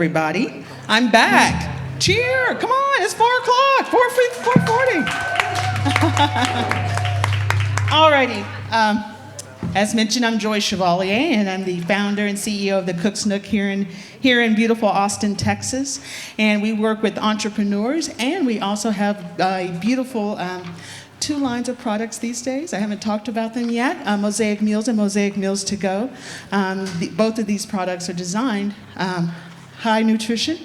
everybody. I'm back. Cheer! Come on, it's 4 o'clock. 4:40. Alrighty. As mentioned, I'm Joy Chevalier, and I'm the founder and CEO of the Cook's Nook here in beautiful Austin, Texas. And we work with entrepreneurs, and we also have a beautiful 2 lines of products these days. I haven't talked about them yet, Mosaic Meals and Mosaic Meals to Go. Both of these products are designed high nutrition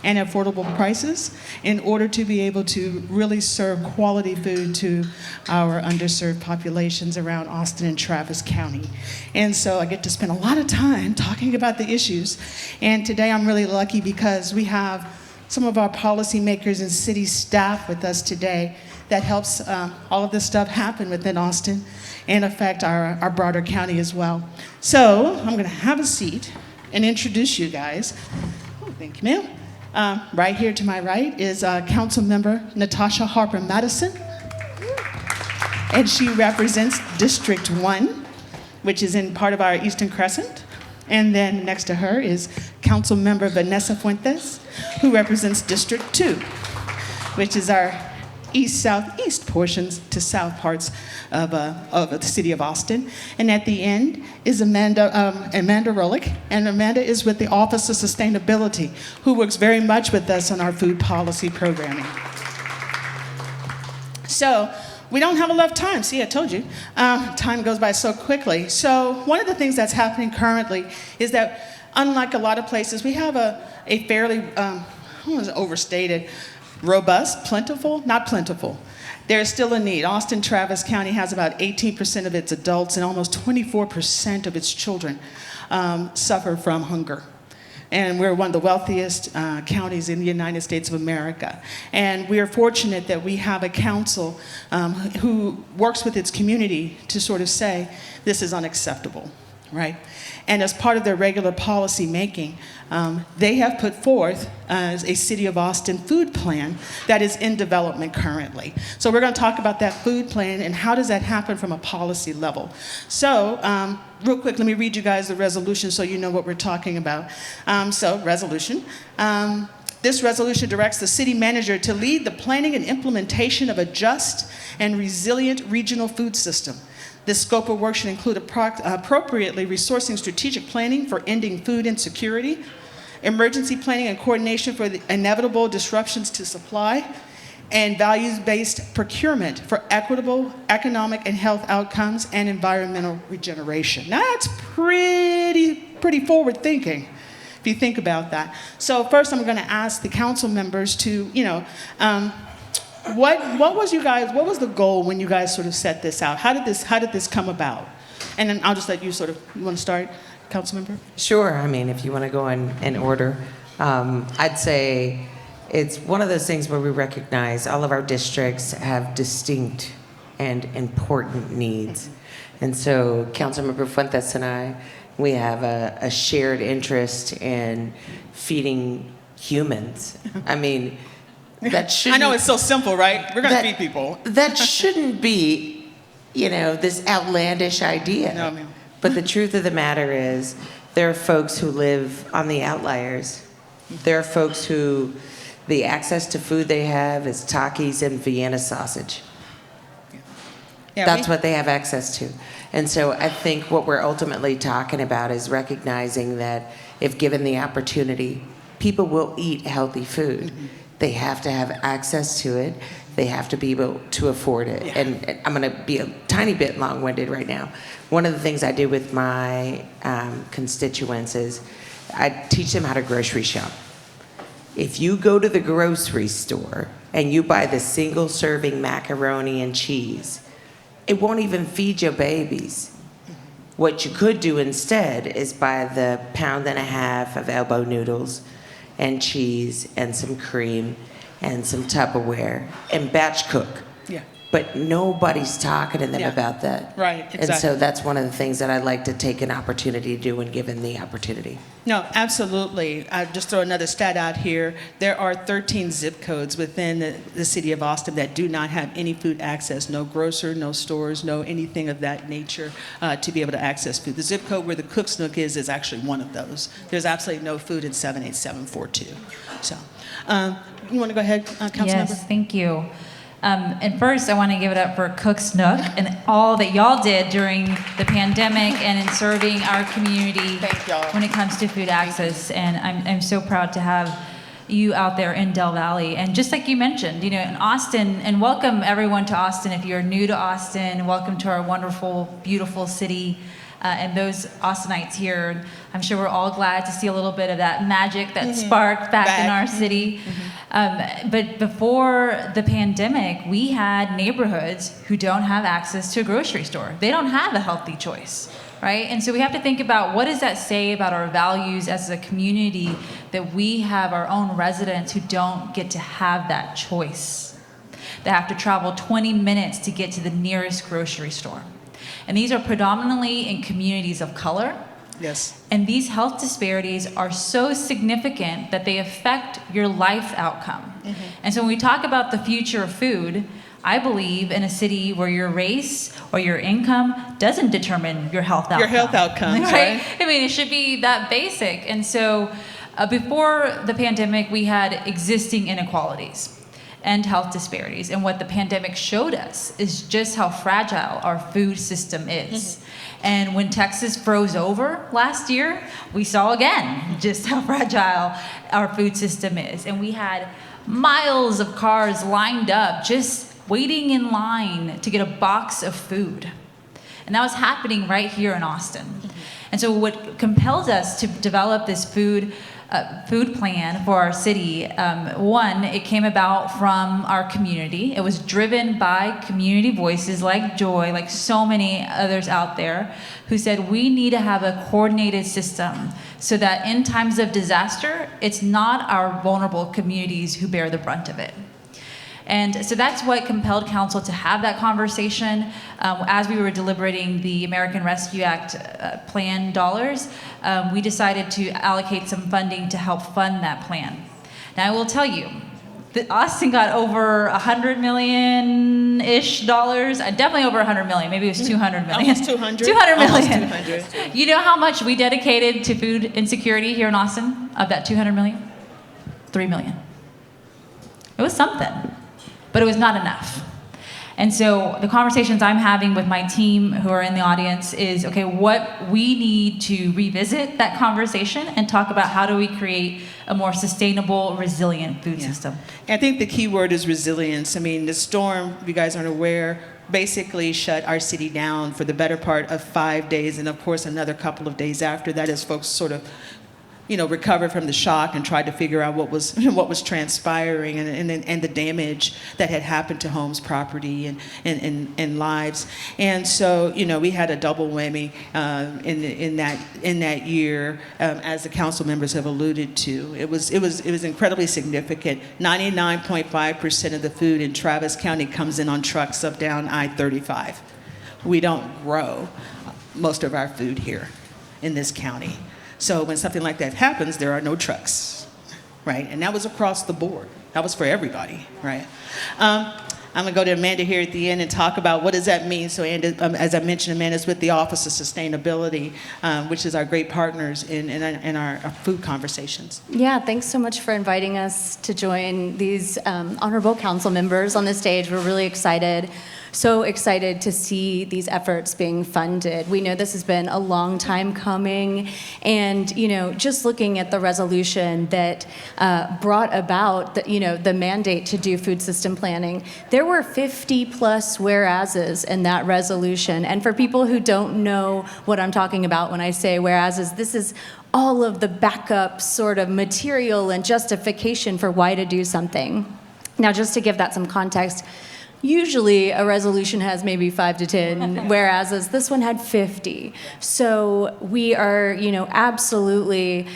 and affordable prices in order to be able to really serve quality food to our underserved populations around Austin and Travis County. And so I get to spend a lot of time talking about the issues. And today I'm really lucky because we have some of our policymakers and city staff with us today that helps all of this stuff happen within Austin and affect our broader county as well. So I'm gonna have a seat and introduce you guys. Oh, thank you, ma'am. Right here to my right is Council Member Natasha Harper-Madison. And she represents District 1, which is in part of our Eastern Crescent. And then next to her is Council Member Vanessa Fuentes, who represents District 2, which is our east-southeast portions to south parts of the city of Austin. And at the end is Amanda Rohlich, and Amanda is with the Office of Sustainability, who works very much with us on our food policy programming. So we don't have enough time. See, I told you. Time goes by so quickly. So one of the things that's happening currently is that, unlike a lot of places, we have a fairly, overstated, robust, plentiful, not plentiful. There's still a need. Austin, Travis County has about 18% of its adults and almost 24% of its children suffer from hunger. And we're one of the wealthiest counties in the United States of America. And we are fortunate that we have a council who works with its community to sort of say, this is unacceptable, right? And as part of their regular policy making, they have put forth a City of Austin food plan that is in development currently. So we're going to talk about that food plan and how does that happen from a policy level. So real quick, let me read you guys the resolution so you know what we're talking about. Resolution. This resolution directs the city manager to lead the planning and implementation of a just and resilient regional food system. This scope of work should include appropriately resourcing strategic planning for ending food insecurity, emergency planning and coordination for the inevitable disruptions to supply, and values-based procurement for equitable economic and health outcomes and environmental regeneration. Now, that's pretty forward thinking, if you think about that. So first, I'm going to ask the council members to, what was the goal when you guys sort of set this out? How did this come about? And then I'll just let you you want to start, council member? Sure. I mean, if you want to go in order, I'd say it's one of those things where we recognize all of our districts have distinct and important needs. And so Councilmember Fuentes and I, we have a shared interest in feeding humans. I mean, that shouldn't... I know it's so simple, right? We're going to feed people. That shouldn't be, this outlandish idea. No, ma'am. But the truth of the matter is, there are folks who live on the outliers. There are folks who the access to food they have is Takis and Vienna sausage. Yeah, That's what they have access to. And so I think what we're ultimately talking about is recognizing that if given the opportunity, people will eat healthy food. Mm-hmm. They have to have access to it. They have to be able to afford it. Yeah. And I'm going to be a tiny bit long-winded right now. One of the things I do with my constituents is I teach them how to grocery shop. If you go to the grocery store and you buy the single-serving macaroni and cheese, it won't even feed your babies. What you could do instead is buy the 1.5 pounds of elbow noodles and cheese and some cream and some Tupperware and batch cook. Yeah. but nobody's talking to them Yeah. about that. Right, exactly. And so that's one of the things that I'd like to take an opportunity to do when given the opportunity. No, absolutely. I'll just throw another stat out here. There are 13 zip codes within the city of Austin that do not have any food access, no grocer, no stores, no anything of that nature to be able to access food. The zip code where the Cook's Nook is actually one of those. There's absolutely no food in 78742. So, you want to go ahead, Councilmember? Yes, thank you. And first, I want to give it up for Cook's Nook and all that y'all did during the pandemic and in serving our community Thank y'all. when it comes to food access. And I'm so proud to have you out there in Del Valley. And just like you mentioned, in Austin, and welcome everyone to Austin. If you're new to Austin, welcome to our wonderful, beautiful city. And those Austinites here, I'm sure we're all glad to see a little bit of that magic, that spark back in our city. But before the pandemic, we had neighborhoods who don't have access to a grocery store. They don't have a healthy choice, right? And so we have to think about, what does that say about our values as a community, that we have our own residents who don't get to have that choice? They have to travel 20 minutes to get to the nearest grocery store. And these are predominantly in communities of color. Yes. And these health disparities are so significant that they affect your life outcome. And so when we talk about the future of food, I believe in a city where your race or your income doesn't determine your health outcome. Your health outcomes, right? I mean, it should be that basic. And so before the pandemic, we had existing inequalities and health disparities. And what the pandemic showed us is just how fragile our food system is. And when Texas froze over last year, we saw again just how fragile our food system is. And we had miles of cars lined up, just waiting in line to get a box of food. And that was happening right here in Austin. And so what compels us to develop this food plan for our city, one, it came about from our community. It was driven by community voices like Joy, like so many others out there, who said we need to have a coordinated system so that in times of disaster, it's not our vulnerable communities who bear the brunt of it. And so that's what compelled council to have that conversation. As we were deliberating the American Rescue Act plan dollars, we decided to allocate some funding to help fund that plan. Now I will tell you, that Austin got over $100 million-ish dollars, definitely over $100 million, maybe it was $200 million. Almost 200. 200 million. Almost 200. You know how much we dedicated to food insecurity here in Austin of that 200 million? 3 million. It was something. But it was not enough. And so the conversations I'm having with my team who are in the audience is, okay, what we need to revisit that conversation and talk about how do we create a more sustainable, resilient food system. I think the key word is resilience. I mean, the storm, if you guys aren't aware, basically shut our city down for the better part of 5 days, and of course another couple of days after that as folks sort of recovered from the shock and tried to figure out what was transpiring and the damage that had happened to homes, property, and lives. And so, we had a double whammy in that year, as the council members have alluded to. It was incredibly significant. 99.5% of the food in Travis County comes in on trucks up down I-35. We don't grow most of our food here in this county. So when something like that happens, there are no trucks, right? And that was across the board. That was for everybody, right? I'm gonna go to Amanda here at the end and talk about what does that mean. So as I mentioned, Amanda's with the Office of Sustainability, which is our great partners in our food conversations. Yeah, thanks so much for inviting us to join these honorable council members on the stage. We're really excited. So excited to see these efforts being funded. We know this has been a long time coming, and just looking at the resolution that brought about the mandate to do food system planning, there were 50 plus whereases in that resolution. And for people who don't know what I'm talking about when I say whereases, this is all of the backup sort of material and justification for why to do something. Now, just to give that some context, usually a resolution has maybe 5 to 10, whereas this one had 50. So we are, absolutely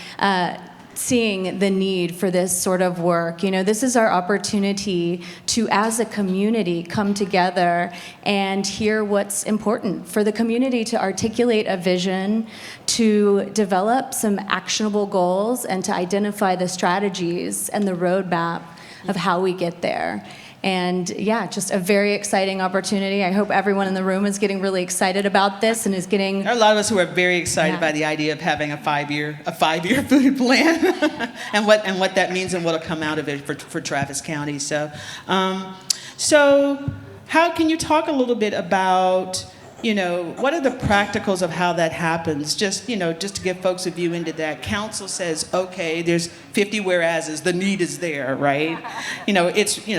seeing the need for this sort of work. You know, this is our opportunity to, as a community, come together and hear what's important for the community, to articulate a vision, to develop some actionable goals, and to identify the strategies and the roadmap of how we get there. And yeah, just a very exciting opportunity. I hope everyone in the room is getting really excited about this and is getting... There are a lot of us who are very excited Yeah. by the idea of having a five-year food plan and what that means and what will come out of it for Travis County. So how can you talk a little bit about, you know, what are the practicals of how that happens? Just to give folks a view into that. Council says, okay, there's 50 whereases, the need is there, right?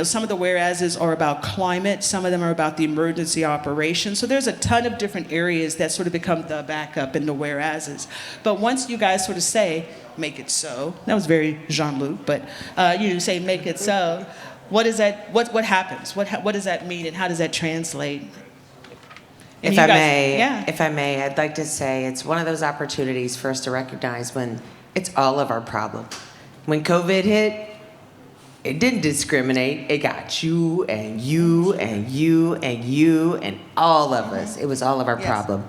Some of the whereases are about climate, some of them are about the emergency operations. So there's a ton of different areas that sort of become the backup in the whereases. But once you guys sort of say, make it so, that was very Jean-Luc, but you say make it so, what is that, what happens? What does that mean and how does that translate? If I may, I'd like to say it's one of those opportunities for us to recognize when it's all of our problem. When COVID hit, it didn't discriminate. It got you and you and you and you and all of us. It was all of our problem.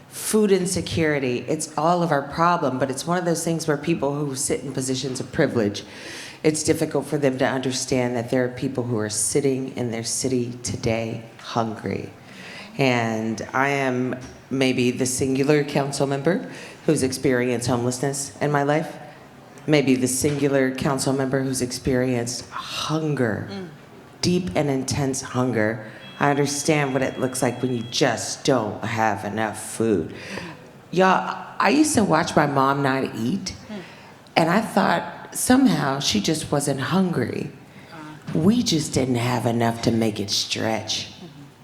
Food insecurity, it's all of our problem, but it's one of those things where people who sit in positions of privilege, it's difficult for them to understand that there are people who are sitting in their city today hungry. And I am maybe the singular council member who's experienced homelessness in my life. Maybe the singular council member who's experienced hunger, deep and intense hunger. I understand what it looks like when you just don't have enough food. Y'all, I used to watch my mom not eat, and I thought somehow she just wasn't hungry. We just didn't have enough to make it stretch.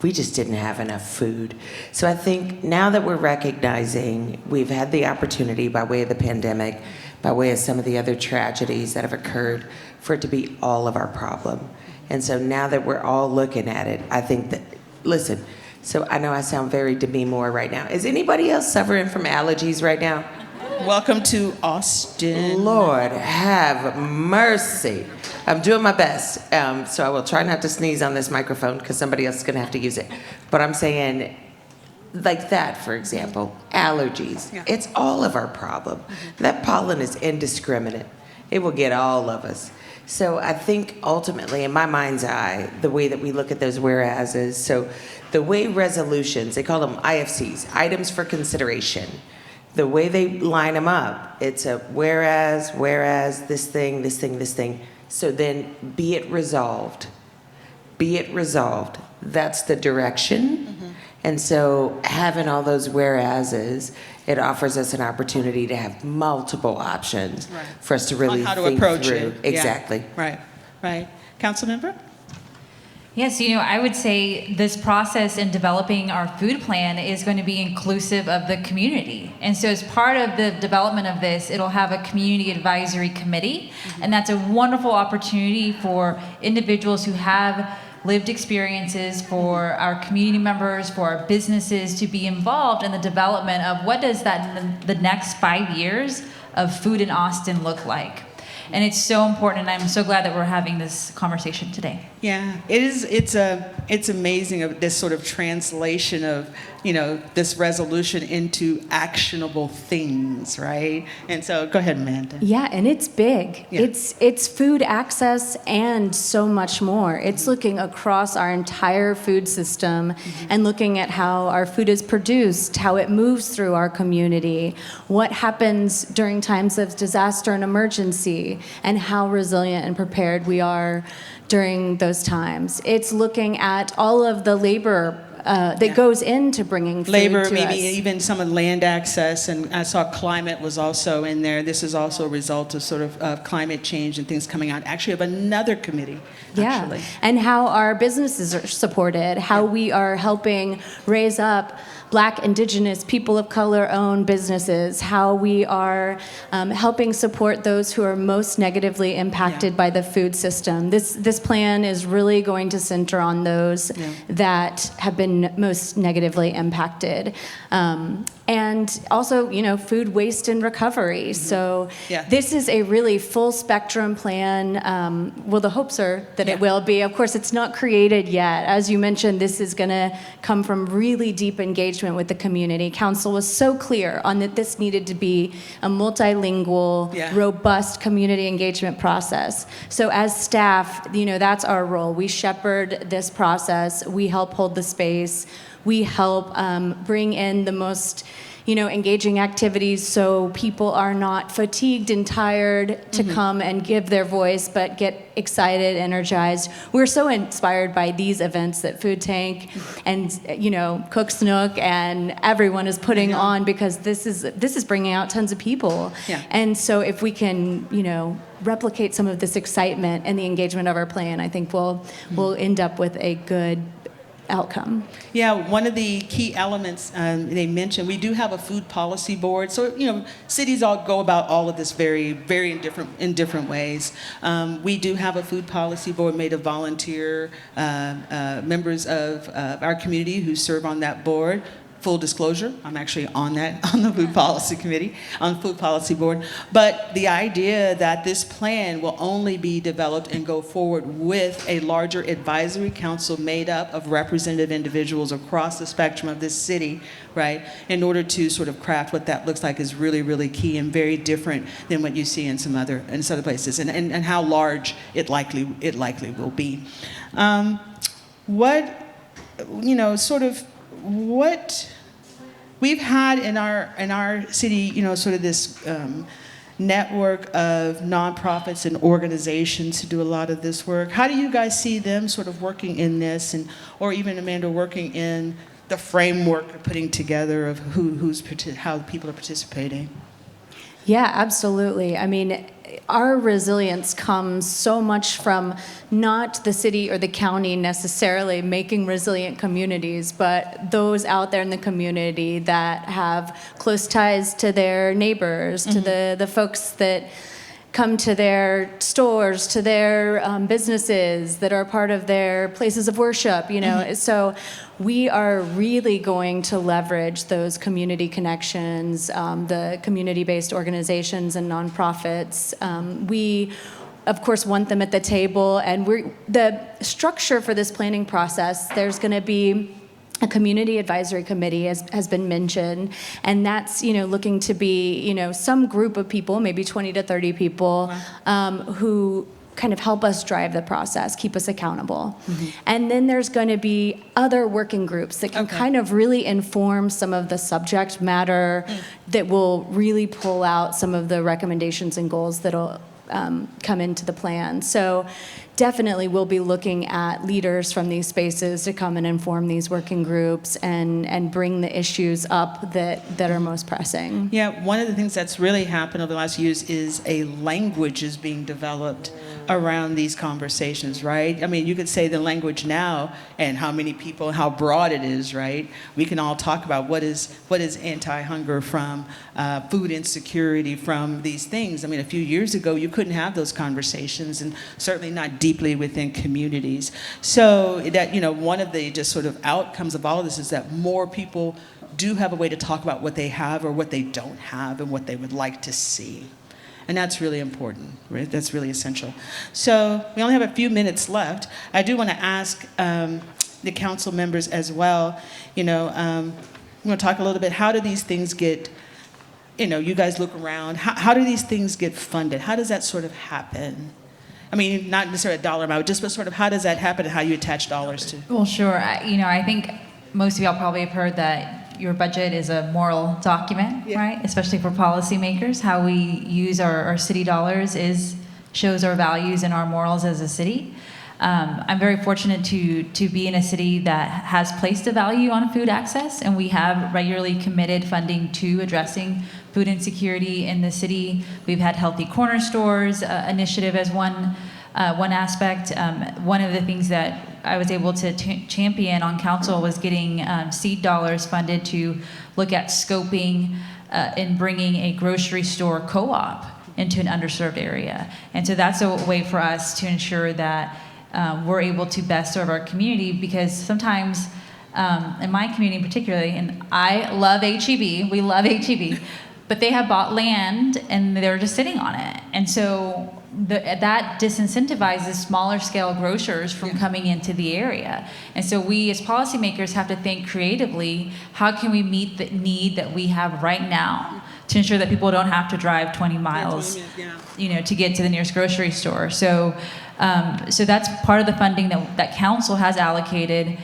We just didn't have enough food. So I think now that we're recognizing we've had the opportunity by way of the pandemic, by way of some of the other tragedies that have occurred, for it to be all of our problem. And so now that we're all looking at it, I think that, listen, so I know I sound very Demi Moore right now. Is anybody else suffering from allergies right now? Welcome to Austin. Lord have mercy. I'm doing my best, so I will try not to sneeze on this microphone because somebody else is going to have to use it. But I'm saying, like that, for example, allergies. Yeah. It's all of our problem. That pollen is indiscriminate. It will get all of us. So I think ultimately, in my mind's eye, the way that we look at those whereases, so the way resolutions, they call them IFCs, items for consideration. The way they line them up, it's a whereas, this thing, this thing, this thing. So then be it resolved. Be it resolved. That's the direction. And so having all those whereases, it offers us an opportunity to have multiple options for us to really on how to think approach through. it. Exactly. Yeah. Right. Council member? Yes, I would say this process in developing our food plan is going to be inclusive of the community. And so as part of the development of this, it'll have a community advisory committee. And that's a wonderful opportunity for individuals who have lived experiences, for our community members, for our businesses to be involved in the development of what does the next 5 years of food in Austin look like. And it's so important, and I'm so glad that we're having this conversation today. Yeah, it is. It's amazing of this sort of translation of this resolution into actionable things, right? And so, go ahead, Amanda. Yeah, and it's big. Yeah. It's food access and so much more. It's looking across our entire food system and looking at how our food is produced, how it moves through our community, what happens during times of disaster and emergency, and how resilient and prepared we are during those times. It's looking at all of the labor that goes into bringing food Labor, to maybe us. even some of land access, and I saw climate was also in there. This is also a result of sort of climate change and things coming out. Actually, of another committee. Actually. And how our businesses are supported, how we are helping raise up Black, Indigenous, people of color-owned businesses, how we are helping support those who are most negatively impacted by the food system. This plan is really going to center on those that have been most negatively impacted. and also, food waste and recovery. So Yeah. this is a really full spectrum plan. Well, the hopes are that it will be. Of course, it's not created yet. As you mentioned, this is going to come from really deep engagement with the community. Council was so clear on that this needed to be a multilingual, robust community engagement process. So as staff, that's our role. We shepherd this process. We help hold the space. We help bring in the most, engaging activities so people are not fatigued and tired to come and give their voice, but get excited, energized. We're so inspired by these events that Food Tank and, Cook's Nook and everyone is putting on, because this is bringing out tons of people. Yeah. And so if we can, replicate some of this excitement and the engagement of our plan, I think we'll end up with a good outcome. Yeah, one of the key elements they mentioned, we do have a food policy board. So, cities all go about all of this very in different ways. We do have a food policy board made of volunteer members of our community who serve on that board. Full disclosure, I'm actually on the food policy committee, on the food policy board. But the idea that this plan will only be developed and go forward with a larger advisory council made up of representative individuals across the spectrum of this city, right, in order to sort of craft what that looks like is really, really key and very different than what you see in some other places, and how large it likely will be. What we've had in our city, sort of this network of nonprofits and organizations who do a lot of this work. How do you guys see them sort of working in this, or even Amanda working in the framework of putting together of how people are participating? Yeah, absolutely. I mean, our resilience comes so much from not the city or the county necessarily making resilient communities, but those out there in the community that have close ties to their neighbors, to the folks that come to their stores, to their businesses that are part of their places of worship, So we are really going to leverage those community connections, the community-based organizations and nonprofits. We, of course, want them at the table, and the structure for this planning process, there's going to be a community advisory committee has been mentioned, and that's looking to be some group of people, maybe 20 to 30 people, who kind of help us drive the process, keep us accountable. And then there's going to be other working groups that can kind of really inform some of the subject matter that will really pull out some of the recommendations and goals that'll come into the plan. So definitely we'll be looking at leaders from these spaces to come and inform these working groups and bring the issues up that are most pressing. Yeah, one of the things that's really happened over the last years is a language is being developed around these conversations, right? I mean, you could say the language now and how many people, how broad it is, right? We can all talk about what is anti-hunger from food insecurity, from these things. I mean, a few years ago, you couldn't have those conversations, and certainly not deeply within communities. So that, one of the just sort of outcomes of all of this is that more people do have a way to talk about what they have or what they don't have and what they would like to see. And that's really important, right? That's really essential. So we only have a few minutes left. I do want to ask the council members as well, I'm going to talk a little bit, how do these things get, you guys look around, how do these things get funded? How does that sort of happen? I mean, not necessarily a dollar amount, just but sort of how does that happen and how you attach dollars to? Well, sure. I think most of y'all probably have heard that your budget is a moral document, right? Especially for policymakers. How we use our city dollars shows our values and our morals as a city. I'm very fortunate to be in a city that has placed a value on food access, and we have regularly committed funding to addressing food insecurity in the city. We've had Healthy Corner Stores initiative as one aspect. One of the things that I was able to champion on council was getting seed dollars funded to look at scoping and bringing a grocery store co-op into an underserved area. And so that's a way for us to ensure that we're able to best serve our community, because sometimes in my community particularly, and I love HEB, we love HEB, but they have bought land and they're just sitting on it. And so that disincentivizes smaller scale grocers from coming into the area. And so we as policymakers have to think creatively, how can we meet the need that we have right now to ensure that people don't have to drive 20 miles, to get to the nearest grocery store. So that's part of the funding that council has allocated,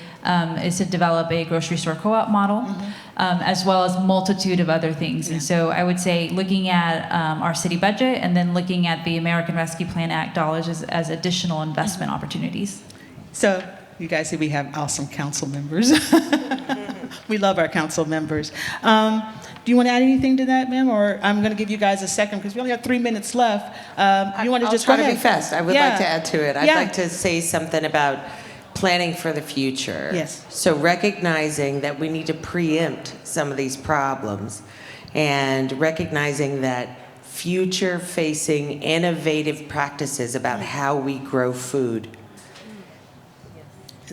is to develop a grocery store co-op model, as well as multitude of other things. And so I would say looking at our city budget and then looking at the American Rescue Plan Act dollars as additional investment opportunities. So you guys see we have awesome council members. We love our council members. Do you want to add anything to that, ma'am? Or I'm going to give you guys a second because we only have 3 minutes left. You want to just try go to ahead? be fast. I would like to add to it. I'd like to say something about planning for the future. Yes. So recognizing that we need to preempt some of these problems and recognizing that future-facing innovative practices about how we grow food.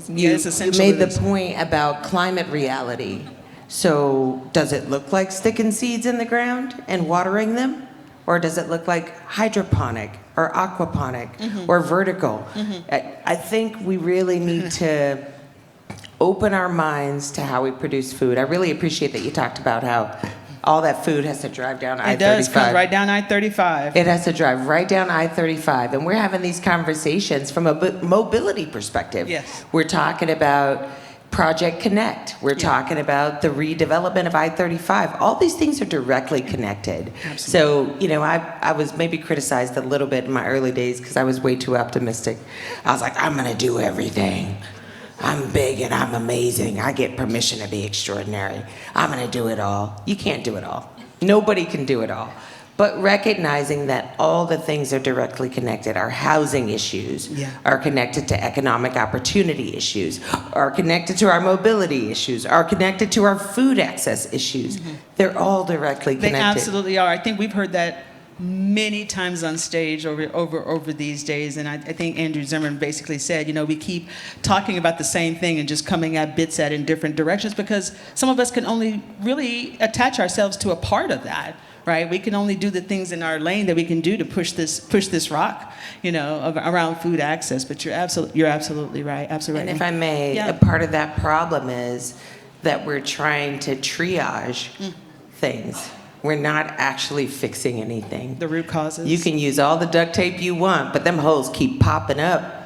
You made the point about climate reality. So does it look like sticking seeds in the ground and watering them? Or does it look like hydroponic or aquaponic or vertical? I think we really need to open our minds to how we produce food. I really appreciate that you talked about how all that food has to drive down I-35. It does come right down I-35. It has to drive right down I-35. And we're having these conversations from a mobility perspective. Yes. We're talking about Project Connect. We're talking about the redevelopment of I-35. All these things are directly connected. Absolutely. So, I was maybe criticized a little bit in my early days because I was way too optimistic. I was like, I'm going to do everything. I'm big and I'm amazing. I get permission to be extraordinary. I'm going to do it all. You can't do it all. Nobody can do it all. But recognizing that all the things are directly connected. Our housing issues are connected to economic opportunity issues, are connected to our mobility issues, are connected to our food access issues. They're all directly connected. They absolutely are. I think we've heard that many times on stage over these days, and I think Andrew Zimmern basically said, we keep talking about the same thing and just coming at bits at in different directions because some of us can only really attach ourselves to a part of that. Right, we can only do the things in our lane that we can do to push this rock, around food access. But you're absolutely right, absolutely right. And if I may, a part of that problem is that we're trying to triage things. We're not actually fixing anything. The root causes. You can use all the duct tape you want, but them holes keep popping up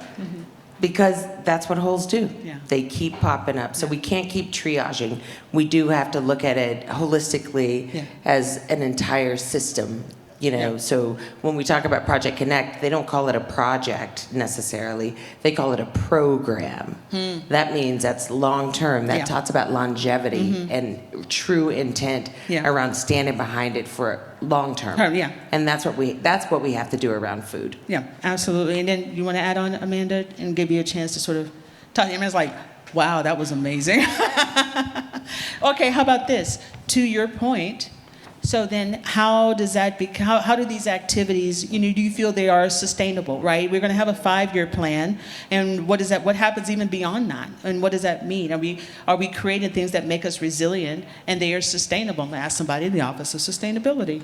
because that's what holes do. Yeah. They keep popping up. So we can't keep triaging. We do have to look at it holistically as an entire system. So when we talk about Project Connect, they don't call it a project necessarily. They call it a program. That means that's long-term. That talks about longevity and true intent around standing behind it for long-term. And that's what we have to do around food. Yeah, absolutely. And then you want to add on, Amanda, and give you a chance to sort of talk. Amanda's like, wow, that was amazing. Okay, how about this? To your point, so then how does that how do these activities, do you feel they are sustainable, right? We're going to have a 5-year plan, and what happens even beyond that? And what does that mean? Are we creating things that make us resilient and they are sustainable? I'm going to ask somebody in the Office of Sustainability.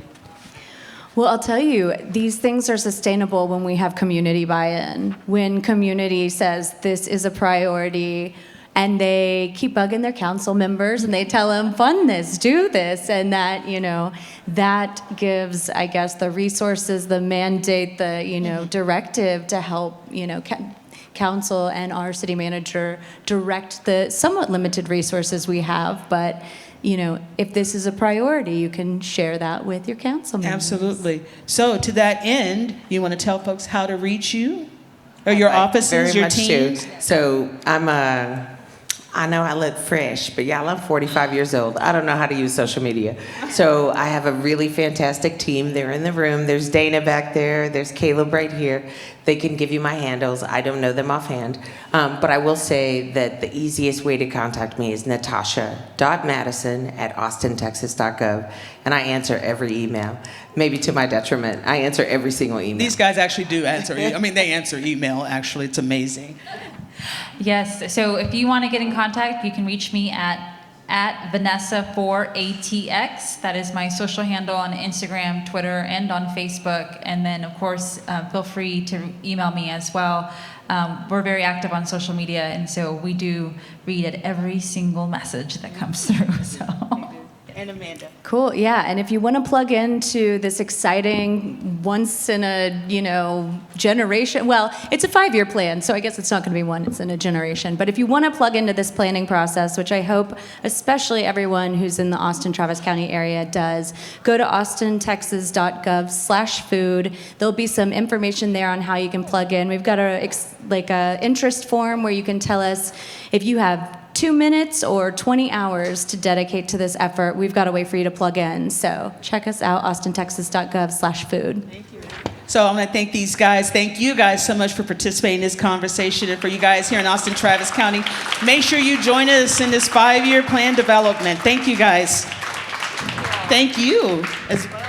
Well, I'll tell you, these things are sustainable when we have community buy-in. When community says this is a priority, and they keep bugging their council members and they tell them, fund this, do this, and that, that gives, I guess, the resources, the mandate, the, directive to help, council and our city manager direct the somewhat limited resources we have. But, if this is a priority, you can share that with your council members. Absolutely. So to that end, you want to tell folks how to reach you? Or your offices, your teams? So I know I look fresh, but y'all, I'm 45 years old. I don't know how to use social media. So I have a really fantastic team. They're in the room. There's Dana back there. There's Caleb right here. They can give you my handles. I don't know them offhand. But I will say that the easiest way to contact me is natasha.madison@austintexas.gov. And I answer every email. Maybe to my detriment. I answer every single email. These guys actually do answer. They answer email, actually. It's amazing. Yes, so if you want to get in contact, you can reach me at Vanessa4ATX. That is my social handle on Instagram, Twitter, and on Facebook. And then, of course, feel free to email me as well. We're very active on social media, and so we do read at every single message that comes through. So. And Amanda. Cool, yeah, and if you want to plug into this exciting once in a, generation, well, it's a 5-year plan, so I guess it's not going to be one, it's in a generation. But if you want to plug into this planning process, which I hope especially everyone who's in the Austin-Travis County area does, go to austintexas.gov/food. There'll be some information there on how you can plug in. We've got a interest form where you can tell us if you have 2 minutes or 20 hours to dedicate to this effort. We've got a way for you to plug in. So check us out, austintexas.gov/food. Thank you. So I want to thank these guys. Thank you guys so much for participating in this conversation. And for you guys here in Austin-Travis County, make sure you join us in this 5-year plan development. Thank you guys. Thank you as well.